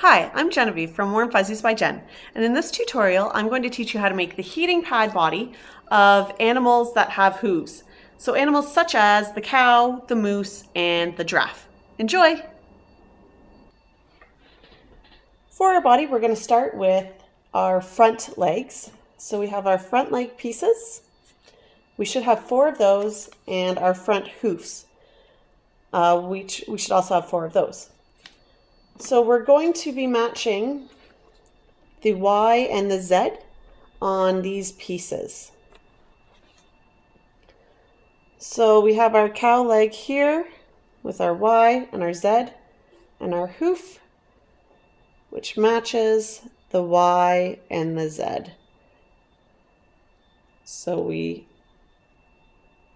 Hi, I'm Genevieve from Warm Fuzzies by Jen, and in this tutorial I'm going to teach you how to make the heating pad body of animals that have hooves. So animals such as the cow, the moose, and the giraffe. Enjoy! For our body, we're going to start with our front legs. So we have our front leg pieces. We should have 4 of those, and our front hoofs. We should also have 4 of those. So we're going to be matching the Y and the Z on these pieces. So we have our cow leg here with our Y and our Z and our hoof, which matches the Y and the Z. So we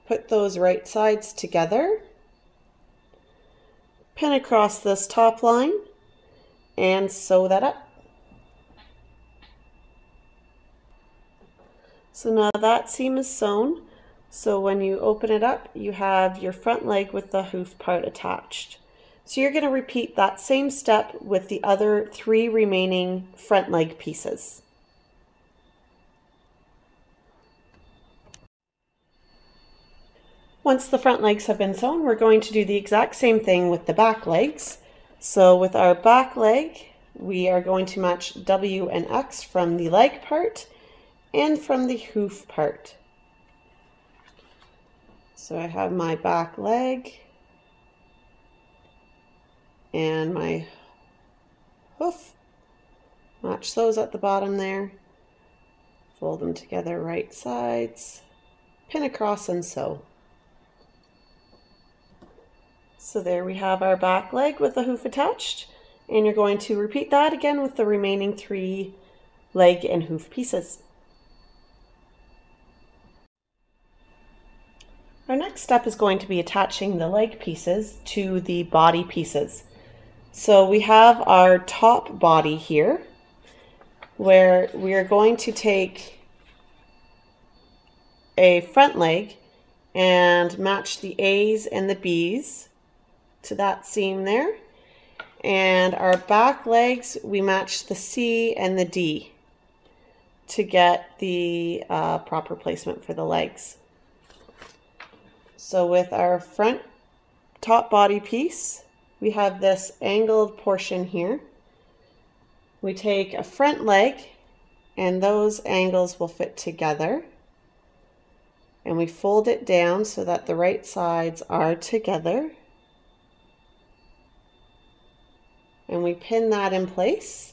put those right sides together, pin across this top line, and sew that up. So now that seam is sewn, so when you open it up, you have your front leg with the hoof part attached. So you're going to repeat that same step with the other 3 remaining front leg pieces. Once the front legs have been sewn, we're going to do the exact same thing with the back legs. So with our back leg, we are going to match W and X from the leg part and from the hoof part. So I have my back leg and my hoof. Match those at the bottom there. Fold them together right sides. Pin across and sew. So there we have our back leg with the hoof attached, and you're going to repeat that again with the remaining 3 leg and hoof pieces. Our next step is going to be attaching the leg pieces to the body pieces. So we have our top body here, where we are going to take a front leg and match the A's and the B's to that seam there. And our back legs, we match the C and the D to get the proper placement for the legs. So with our front top body piece, we have this angled portion here. We take a front leg and those angles will fit together. And we fold it down so that the right sides are together. And we pin that in place.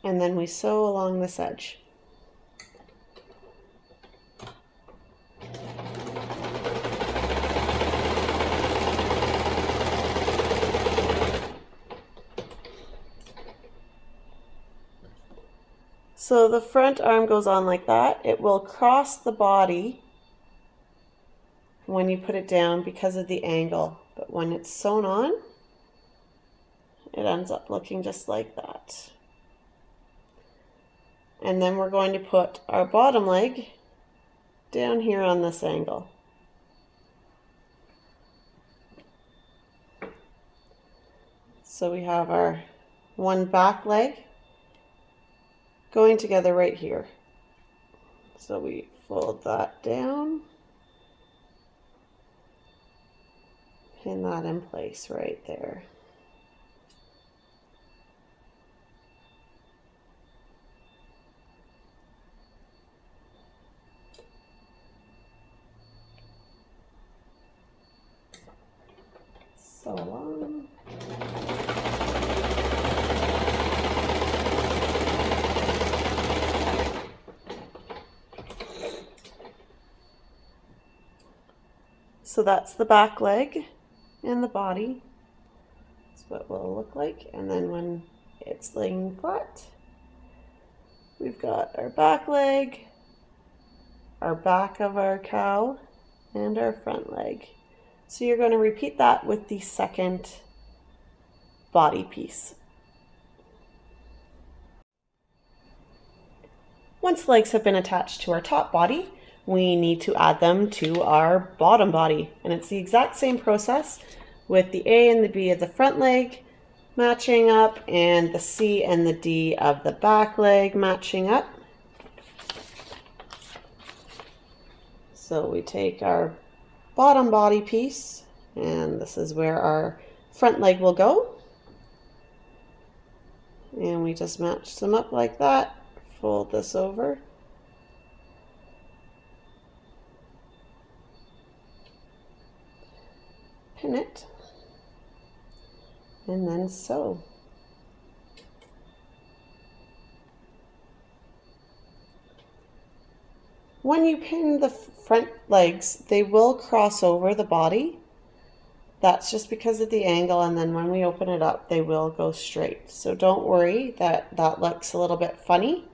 And then we sew along this edge. So the front arm goes on like that. It will cross the body when you put it down because of the angle. But when it's sewn on, it ends up looking just like that. And then we're going to put our bottom leg down here on this angle. So we have our one back leg going together right here. So we fold that down, pin that in place right there. So long. So that's the back leg and the body. That's what it will look like. And then when it's laying flat, we've got our back leg, our back of our cow, and our front leg. So you're going to repeat that with the second body piece. Once the legs have been attached to our top body, we need to add them to our bottom body. And it's the exact same process with the A and the B of the front leg matching up and the C and the D of the back leg matching up. So we take our bottom body piece, and this is where our front leg will go. And we just match them up like that, fold this over. Pin it, and then sew. When you pin the front legs, they will cross over the body. That's just because of the angle, and then when we open it up, they will go straight. So don't worry that that looks a little bit funny,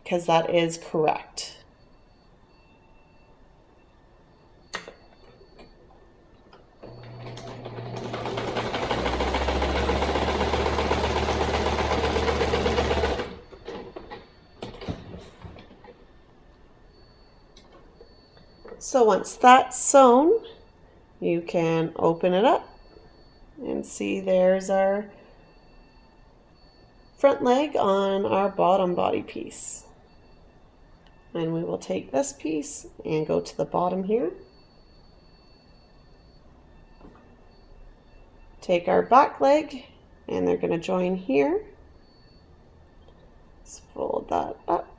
because that is correct. So once that's sewn, you can open it up and see there's our front leg on our bottom body piece. And we will take this piece and go to the bottom here. Take our back leg, and they're going to join here. Let's fold that up.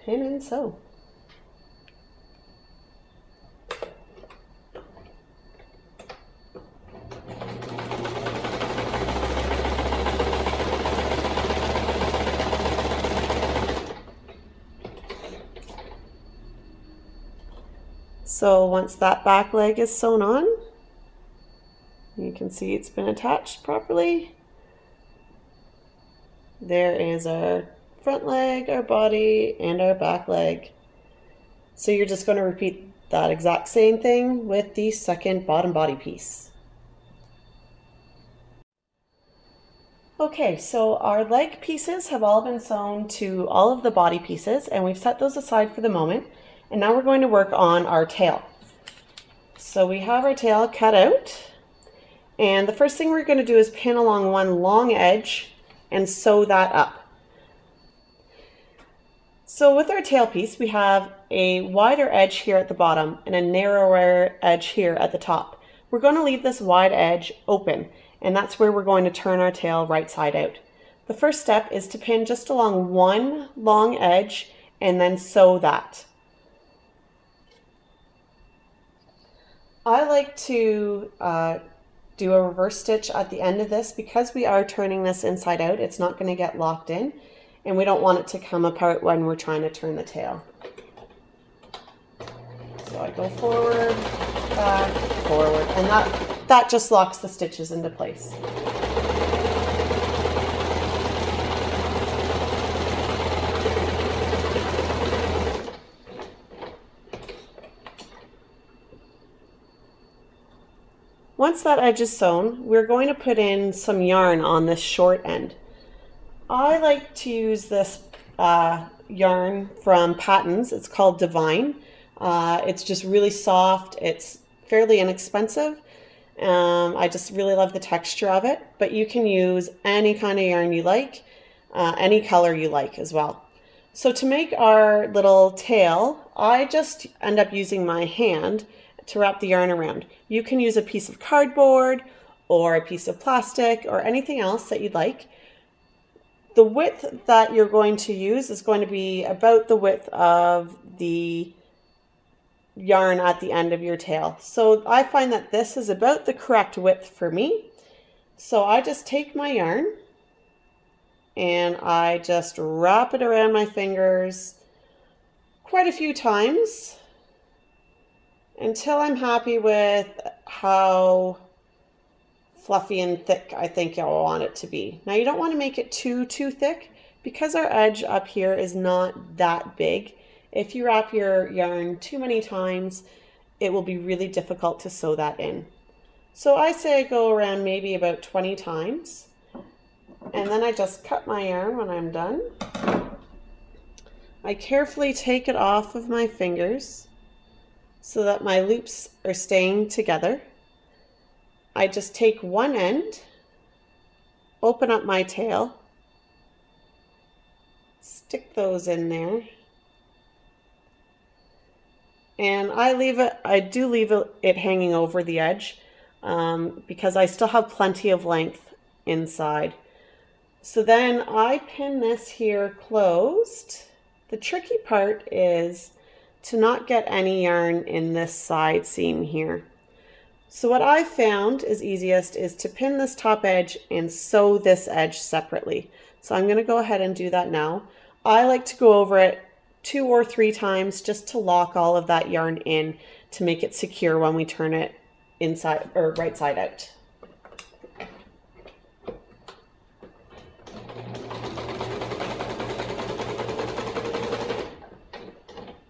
Pin and sew. So once that back leg is sewn on, you can see it's been attached properly. There is our front leg, our body, and our back leg. So you're just going to repeat that exact same thing with the second bottom body piece. Okay, so our leg pieces have all been sewn to all of the body pieces, and we've set those aside for the moment. And now we're going to work on our tail. So we have our tail cut out, and the first thing we're going to do is pin along one long edge and sew that up. So with our tail piece, we have a wider edge here at the bottom and a narrower edge here at the top. We're going to leave this wide edge open, and that's where we're going to turn our tail right side out. The first step is to pin just along one long edge and then sew that. I like to do a reverse stitch at the end of this because we are turning this inside out. It's not going to get locked in, and we don't want it to come apart when we're trying to turn the tail. So I go forward, back, forward, and that just locks the stitches into place. Once that edge is sewn, we're going to put in some yarn on this short end. I like to use this yarn from Patons. It's called Divine. It's just really soft. It's fairly inexpensive. I just really love the texture of it, but you can use any kind of yarn you like, any color you like as well. So to make our little tail, I just end up using my hand to wrap the yarn around. You can use a piece of cardboard or a piece of plastic or anything else that you'd like. The width that you're going to use is going to be about the width of the yarn at the end of your tail. So I find that this is about the correct width for me. So I just take my yarn and I just wrap it around my fingers quite a few times until I'm happy with how fluffy and thick I think you'll want it to be. Now you don't want to make it too thick because our edge up here is not that big. If you wrap your yarn too many times, it will be really difficult to sew that in. So I say I go around maybe about 20 times, and then I just cut my yarn when I'm done. I carefully take it off of my fingers so that my loops are staying together. I just take one end, open up my tail, stick those in there, and I do leave it hanging over the edge because I still have plenty of length inside. So then I pin this here closed. The tricky part is to not get any yarn in this side seam here. So what I found is easiest is to pin this top edge and sew this edge separately. So I'm going to go ahead and do that now. I like to go over it 2 or 3 times just to lock all of that yarn in to make it secure when we turn it inside or right side out.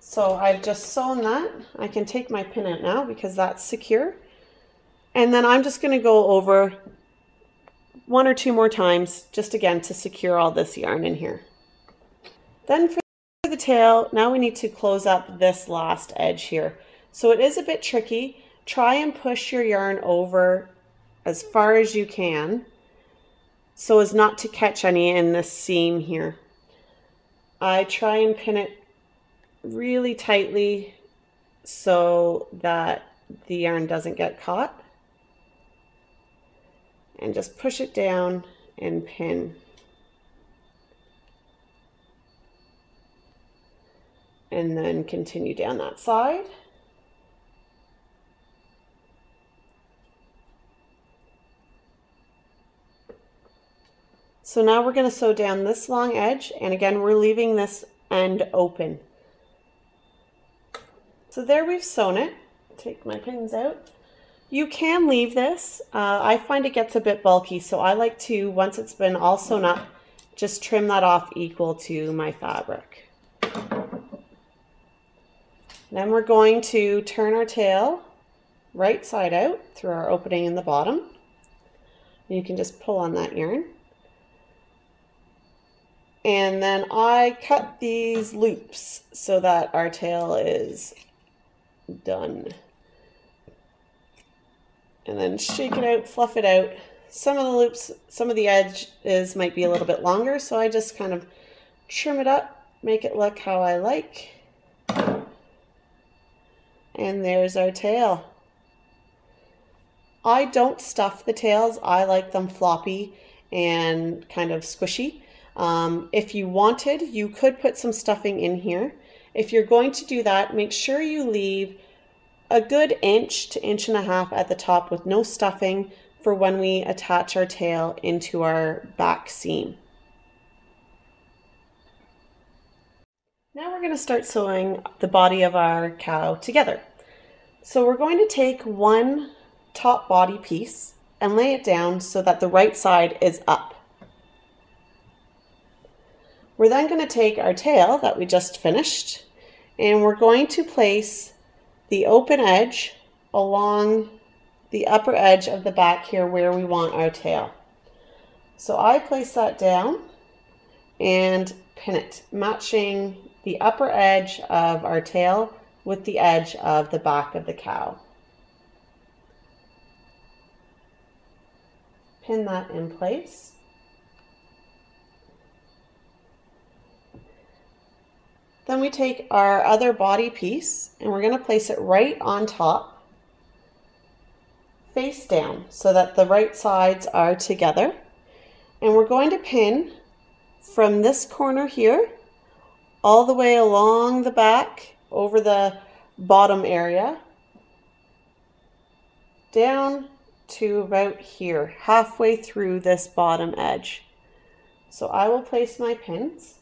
So I've just sewn that. I can take my pin out now because that's secure. And then I'm just going to go over 1 or 2 more times just again to secure all this yarn in here. Then for the tail, now we need to close up this last edge here. So it is a bit tricky. Try and push your yarn over as far as you can so as not to catch any in this seam here. I try and pin it really tightly so that the yarn doesn't get caught, and just push it down and pin. And then continue down that side. So now we're going to sew down this long edge, and again we're leaving this end open. So there we've sewn it. Take my pins out. You can leave this. I find it gets a bit bulky, so I like to, once it's been all sewn up, just trim that off equal to my fabric. Then we're going to turn our tail right side out through our opening in the bottom. You can just pull on that yarn. And then I cut these loops so that our tail is done. And then shake it out, fluff it out. Some of the loops, some of the edges might be a little bit longer, so I just kind of trim it up, make it look how I like. And there's our tail. I don't stuff the tails. I like them floppy and kind of squishy. If you wanted, you could put some stuffing in here. If you're going to do that, make sure you leave a good 1 to 1.5 inches at the top with no stuffing for when we attach our tail into our back seam. Now we're going to start sewing the body of our cow together. So we're going to take one top body piece and lay it down so that the right side is up. We're then going to take our tail that we just finished, and we're going to place the open edge along the upper edge of the back here where we want our tail. So I place that down and pin it, matching the upper edge of our tail with the edge of the back of the cow. Pin that in place. Then we take our other body piece and we're going to place it right on top, face down, so that the right sides are together. And we're going to pin from this corner here all the way along the back over the bottom area down to about here, halfway through this bottom edge. So I will place my pins,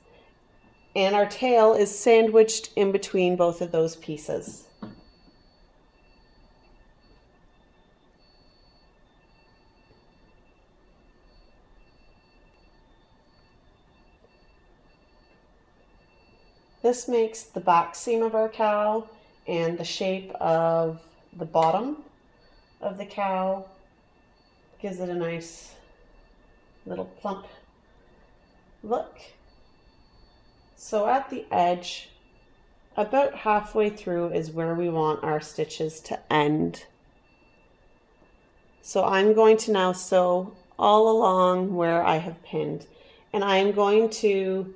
and our tail is sandwiched in between both of those pieces. This makes the back seam of our cow and the shape of the bottom of the cow. Gives it a nice little plump look. So at the edge, about halfway through is where we want our stitches to end. So I'm going to now sew all along where I have pinned, and I am going to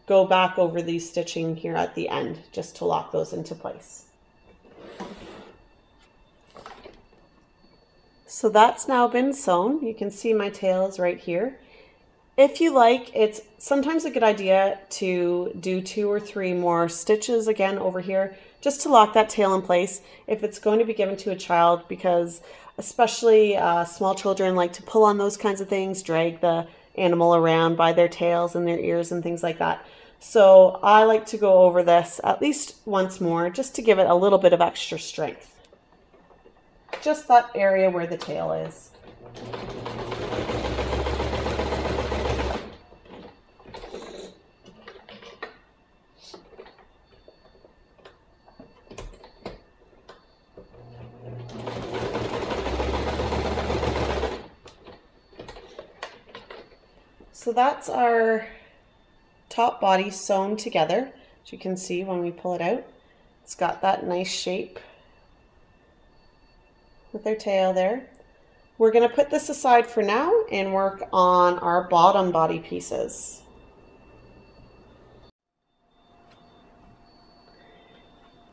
go back over these stitching here at the end just to lock those into place. So that's now been sewn. You can see my tail is right here. If you like, it's sometimes a good idea to do 2 or 3 more stitches again over here just to lock that tail in place if it's going to be given to a child, because especially small children like to pull on those kinds of things, drag the animal around by their tails and their ears and things like that. So I like to go over this at least once more just to give it a little bit of extra strength. Just that area where the tail is. So that's our top body sewn together. As you can see when we pull it out, it's got that nice shape with their tail there. We're going to put this aside for now and work on our bottom body pieces.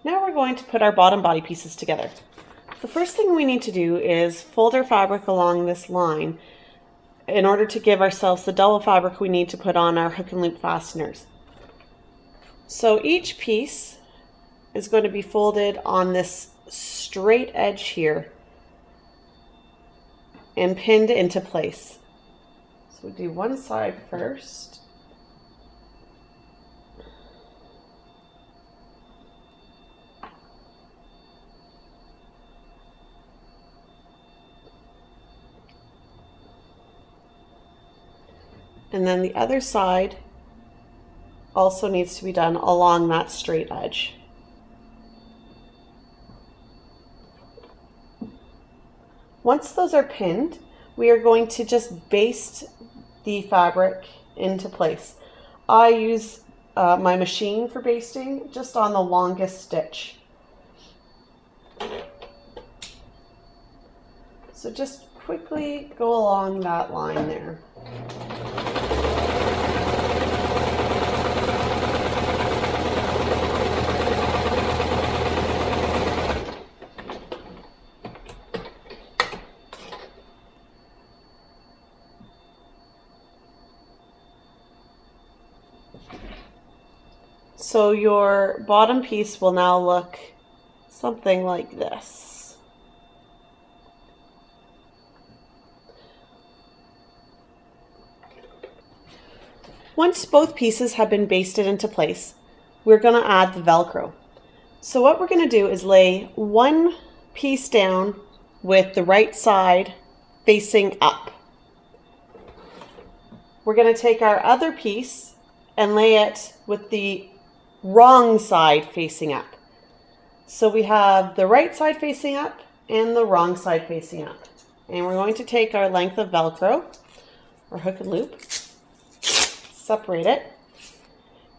Now we're going to put our bottom body pieces together. The first thing we need to do is fold our fabric along this line in order to give ourselves the double fabric we need to put on our hook and loop fasteners. So each piece is going to be folded on this straight edge here and pinned into place. So we do one side first. And then the other side also needs to be done along that straight edge. Once those are pinned, we are going to just baste the fabric into place. I use my machine for basting just on the longest stitch. So just quickly go along that line there. So your bottom piece will now look something like this. Once both pieces have been basted into place, we're going to add the Velcro. So what we're going to do is lay one piece down with the right side facing up. We're going to take our other piece and lay it with the wrong side facing up. So we have the right side facing up and the wrong side facing up. And we're going to take our length of Velcro or hook and loop, separate it.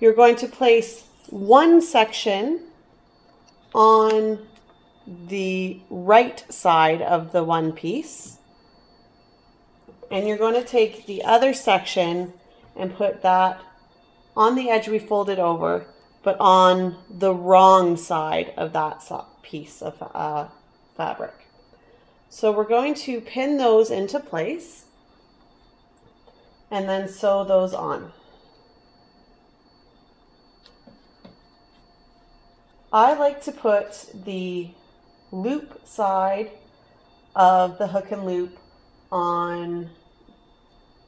You're going to place one section on the right side of the one piece, and you're going to take the other section and put that on the edge we folded over, but on the wrong side of that piece of fabric. So we're going to pin those into place and then sew those on. I like to put the loop side of the hook and loop on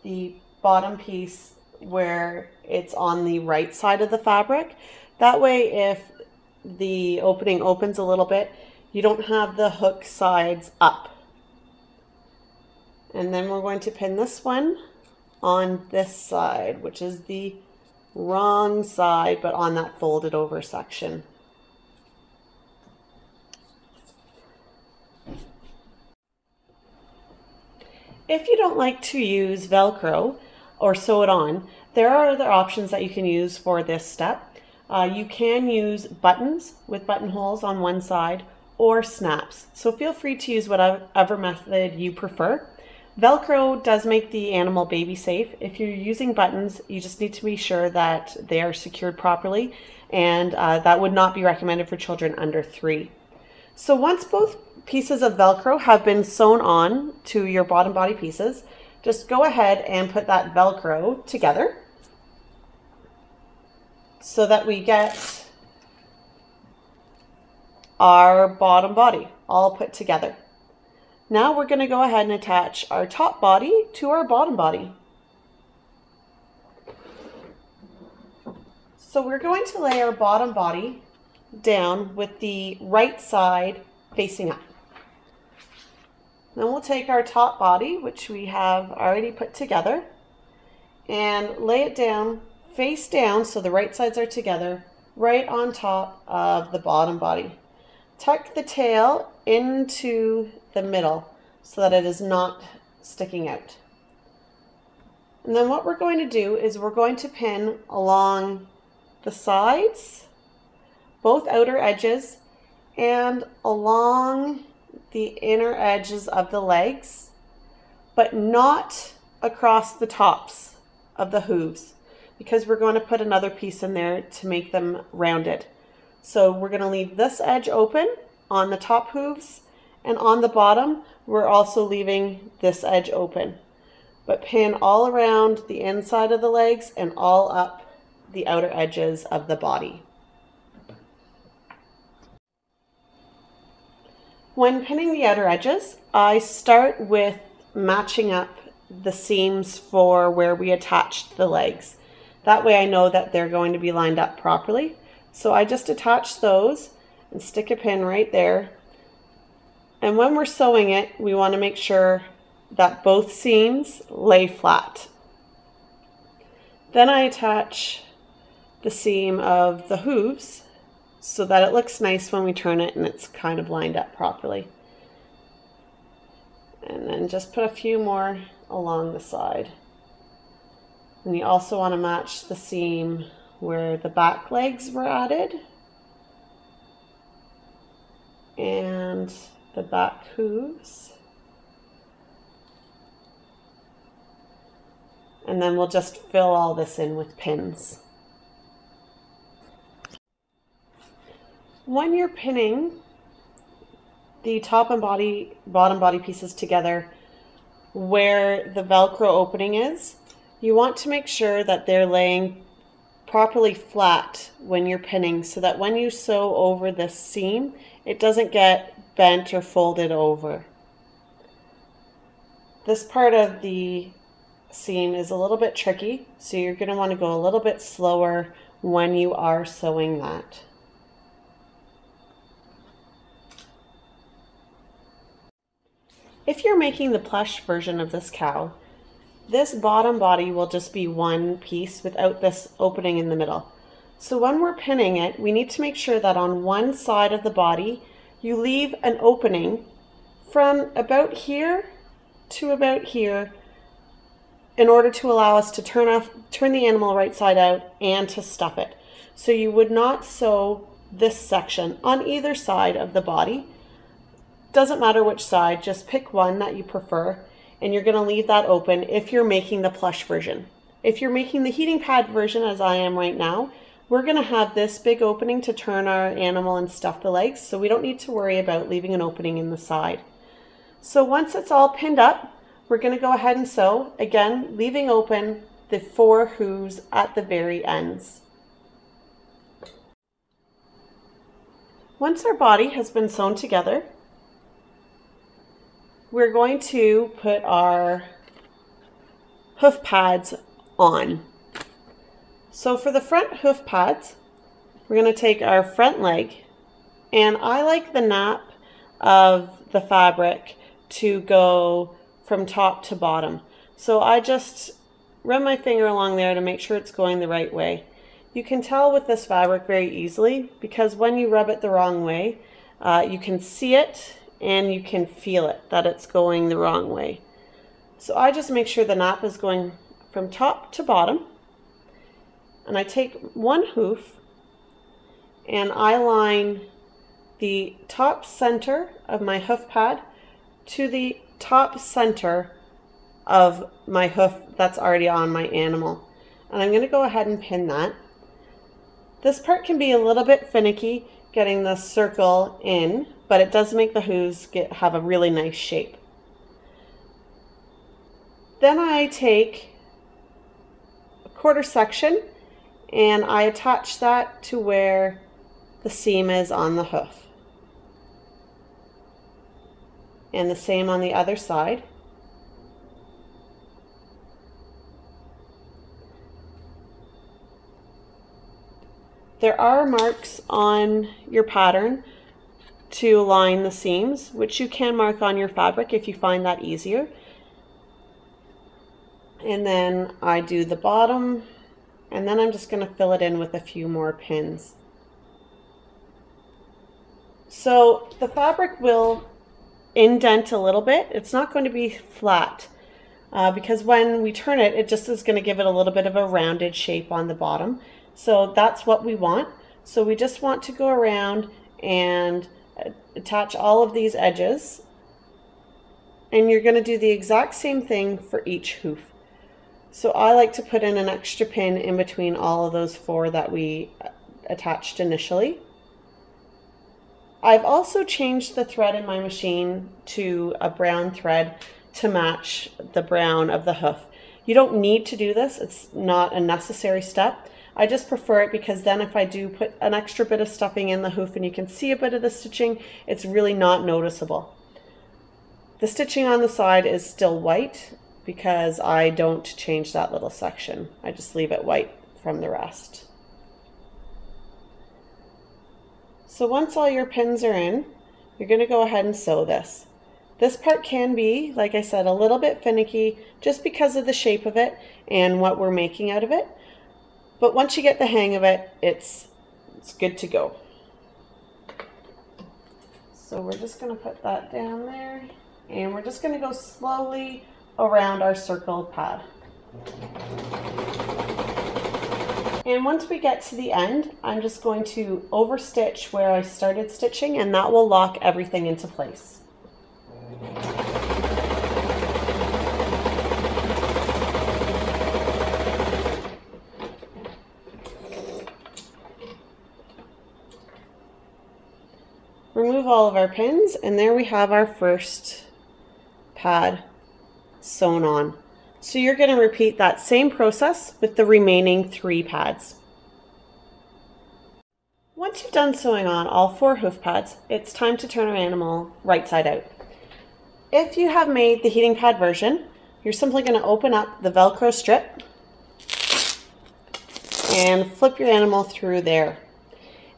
the bottom piece where it's on the right side of the fabric. That way, if the opening opens a little bit, you don't have the hook sides up. And then we're going to pin this one on this side, which is the wrong side, but on that folded over section. If you don't like to use Velcro or sew it on, there are other options that you can use for this step. You can use buttons with buttonholes on one side or snaps. So feel free to use whatever method you prefer. Velcro does make the animal baby safe. If you're using buttons, you just need to be sure that they are secured properly, and that would not be recommended for children under 3. So once both pieces of Velcro have been sewn on to your bottom body pieces, just go ahead and put that Velcro together so that we get our bottom body all put together. Now we're going to go ahead and attach our top body to our bottom body. So we're going to lay our bottom body down with the right side facing up. Then we'll take our top body, which we have already put together, and lay it down face down so the right sides are together, right on top of the bottom body. Tuck the tail into the middle so that it is not sticking out. And then what we're going to do is we're going to pin along the sides, both outer edges, and along the inner edges of the legs, but not across the tops of the hooves, because we're going to put another piece in there to make them rounded. So we're going to leave this edge open on the top hooves, and on the bottom we're also leaving this edge open, but pin all around the inside of the legs and all up the outer edges of the body. When pinning the outer edges, I start with matching up the seams for where we attached the legs. That way I know that they're going to be lined up properly. So I just attach those and stick a pin right there. And when we're sewing it, we want to make sure that both seams lay flat. Then I attach the seam of the hooves so that it looks nice when we turn it and it's kind of lined up properly. And then just put a few more along the side. And you also want to match the seam where the back legs were added and the back hooves. And then we'll just fill all this in with pins. When you're pinning the top and bottom body pieces together where the Velcro opening is, you want to make sure that they're laying properly flat when you're pinning, so that when you sew over this seam, it doesn't get bent or folded over. This part of the seam is a little bit tricky, so you're going to want to go a little bit slower when you are sewing that. If you're making the plush version of this cow, this bottom body will just be one piece without this opening in the middle. So when we're pinning it, we need to make sure that on one side of the body, you leave an opening from about here to about here in order to allow us to turn the animal right side out and to stuff it. So you would not sew this section on either side of the body. Doesn't matter which side, just pick one that you prefer, and you're going to leave that open if you're making the plush version. If you're making the heating pad version, as I am right now, we're going to have this big opening to turn our animal and stuff the legs, so we don't need to worry about leaving an opening in the side. So once it's all pinned up, we're going to go ahead and sew, again, leaving open the 4 hooves at the very ends. Once our body has been sewn together, we're going to put our hoof pads on. So for the front hoof pads, we're going to take our front leg, and I like the nap of the fabric to go from top to bottom. So I just run my finger along there to make sure it's going the right way. You can tell with this fabric very easily because when you rub it the wrong way, you can see it and you can feel it that it's going the wrong way. So I just make sure the nap is going from top to bottom, and I take one hoof and I line the top center of my hoof pad to the top center of my hoof that's already on my animal. And I'm going to go ahead and pin that. This part can be a little bit finicky getting the circle in, but it does make the hooves have a really nice shape. Then I take a quarter section and I attach that to where the seam is on the hoof. And the same on the other side. There are marks on your pattern to line the seams, which you can mark on your fabric if you find that easier. And then I do the bottom, and then I'm just going to fill it in with a few more pins. So the fabric will indent a little bit. It's not going to be flat because when we turn it, it just is going to give it a little bit of a rounded shape on the bottom. So that's what we want. So we just want to go around and attach all of these edges, and you're going to do the exact same thing for each hoof. So I like to put in an extra pin in between all of those 4 that we attached initially. I've also changed the thread in my machine to a brown thread to match the brown of the hoof. You don't need to do this. It's not a necessary step. I just prefer it because then if I do put an extra bit of stuffing in the hoof and you can see a bit of the stitching, it's really not noticeable. The stitching on the side is still white because I don't change that little section. I just leave it white from the rest. So once all your pins are in, you're going to go ahead and sew this. This part can be, like I said, a little bit finicky just because of the shape of it and what we're making out of it. But once you get the hang of it, it's good to go. So we're just going to put that down there, and we're just going to go slowly around our circle pad. And once we get to the end, I'm just going to overstitch where I started stitching, and that will lock everything into place. Remove all of our pins, and there we have our first pad sewn on. So you're going to repeat that same process with the remaining 3 pads. Once you've done sewing on all 4 hoof pads, it's time to turn our animal right side out. If you have made the heating pad version, you're simply going to open up the Velcro strip and flip your animal through there.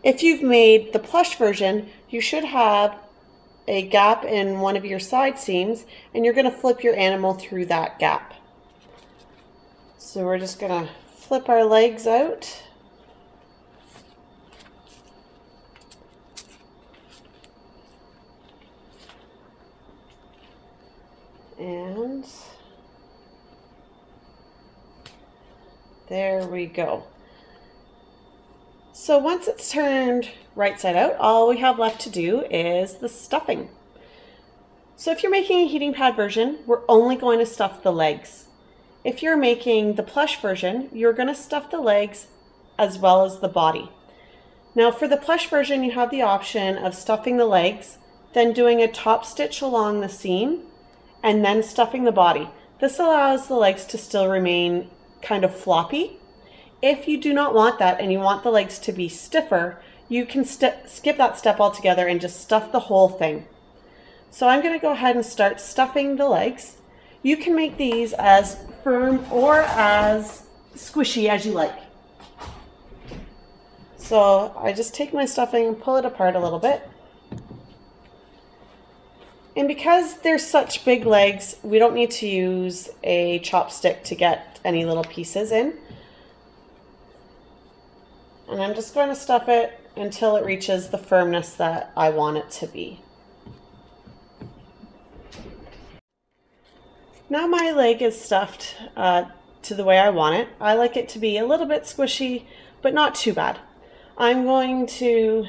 If you've made the plush version, you should have a gap in one of your side seams, and you're going to flip your animal through that gap. So we're just going to flip our legs out. And there we go. So once it's turned right side out, all we have left to do is the stuffing. So if you're making a heating pad version, we're only going to stuff the legs. If you're making the plush version, you're going to stuff the legs as well as the body. Now for the plush version, you have the option of stuffing the legs, then doing a top stitch along the seam, and then stuffing the body. This allows the legs to still remain kind of floppy. If you do not want that and you want the legs to be stiffer, you can skip that step altogether and just stuff the whole thing. So I'm going to go ahead and start stuffing the legs. You can make these as firm or as squishy as you like. So I just take my stuffing and pull it apart a little bit. And because they're such big legs, we don't need to use a chopstick to get tucked any little pieces in. And I'm just going to stuff it until it reaches the firmness that I want it to be. Now my leg is stuffed to the way I want it. I like it to be a little bit squishy, but not too bad. I'm going to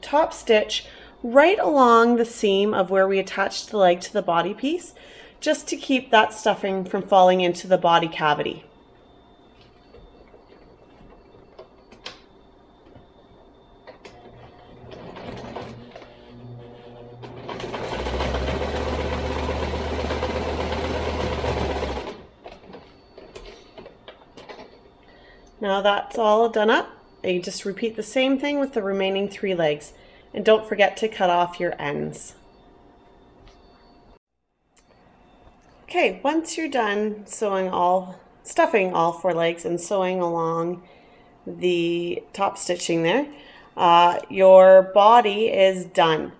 top stitch right along the seam of where we attached the leg to the body piece, just to keep that stuffing from falling into the body cavity. Now that's all done up. You just repeat the same thing with the remaining 3 legs. And don't forget to cut off your ends. Okay, once you're done stuffing all 4 legs and sewing along the top stitching there, your body is done.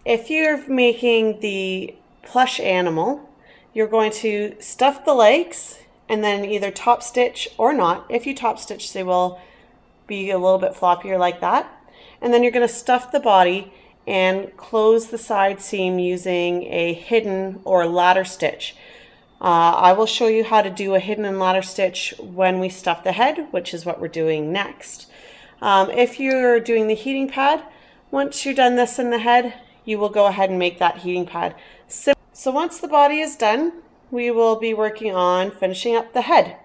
If you're making the plush animal, you're going to stuff the legs and then either top stitch or not. If you top stitch, they will be a little bit floppier like that. And then you're going to stuff the body and close the side seam using a hidden or ladder stitch. I will show you how to do a hidden and ladder stitch when we stuff the head, which is what we're doing next. If you're doing the heating pad, once you're done this in the head, you will go ahead and make that heating pad. So once the body is done, we will be working on finishing up the head.